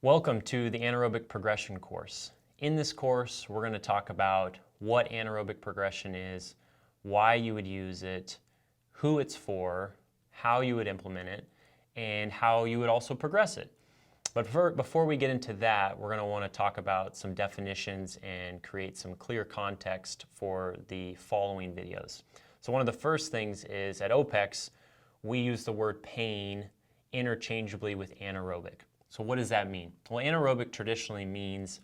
Welcome to the Anaerobic Progression course. In this course, we're going to talk about what anaerobic progression is, why you would use it, who it's for, how you would implement it, and how you would also progress it. But before we get into that, we're going to want to talk about some definitions and create some clear context for the following videos. So one of the first things is at OPEX, we use the word pain interchangeably with anaerobic. So what does that mean? Well, anaerobic traditionally means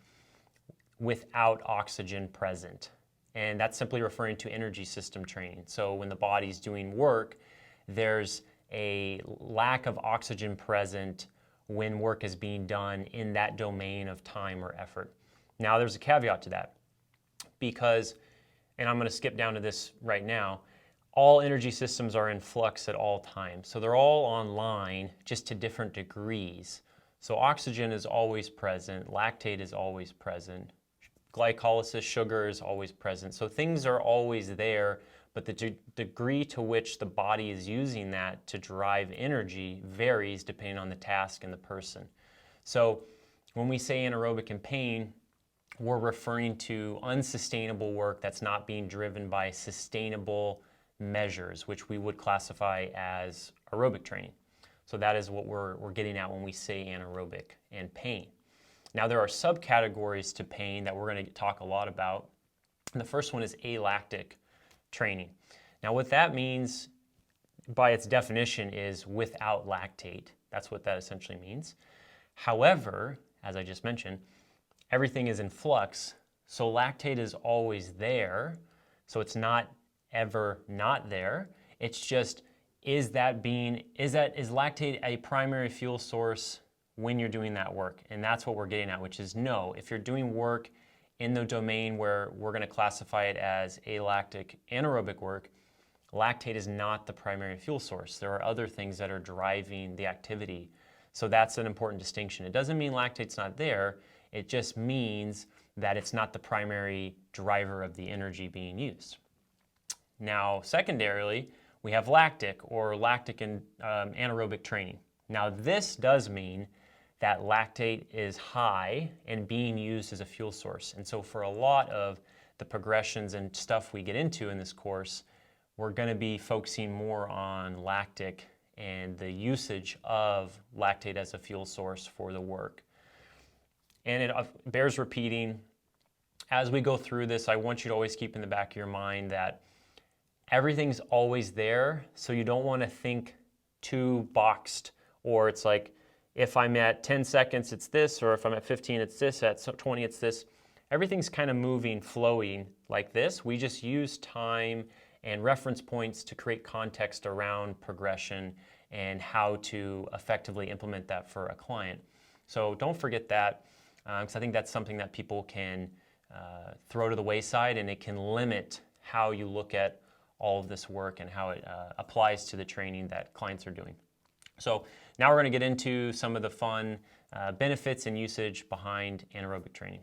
without oxygen present. And that's simply referring to energy system training. So when the body's doing work, there's a lack of oxygen present when work is being done in that domain of time or effort. Now there's a caveat to that because, and I'm going to skip down to this right now, all energy systems are in flux at all times. So they're all online, just to different degrees. So oxygen is always present, lactate is always present, glycolysis, sugar is always present. So things are always there, but the degree to which the body is using that to drive energy varies depending on the task and the person. So when we say anaerobic and pain, we're referring to unsustainable work that's not being driven by sustainable measures, which we would classify as aerobic training. So that is what we're getting at when we say anaerobic and pain. Now there are subcategories to pain that we're going to talk a lot about. And the first one is alactic training. Now what that means by its definition is without lactate. That's what that essentially means. However, as I just mentioned, everything is in flux, so lactate is always there. So it's not ever not there. It's just is lactate a primary fuel source when you're doing that work? And that's what we're getting at, which is no. If you're doing work in the domain where we're going to classify it as alactic anaerobic work, lactate is not the primary fuel source. There are other things that are driving the activity. So that's an important distinction. It doesn't mean lactate's not there. It just means that it's not the primary driver of the energy being used. Now, secondarily, we have lactic or lactic and anaerobic training. Now this does mean that lactate is high and being used as a fuel source. And so for a lot of the progressions and stuff we get into in this course, we're going to be focusing more on lactic and the usage of lactate as a fuel source for the work. And it bears repeating, as we go through this, I want you to always keep in the back of your mind that everything's always there, so you don't want to think too boxed, or it's like, if I'm at 10 seconds, it's this, or if I'm at 15, it's this, at 20, it's this. Everything's kind of moving, flowing like this. We just use time and reference points to create context around progression and how to effectively implement that for a client. So don't forget that, because I think that's something that people can throw to the wayside, and it can limit how you look at all of this work and how it applies to the training that clients are doing. So now we're going to get into some of the fun benefits and usage behind anaerobic training.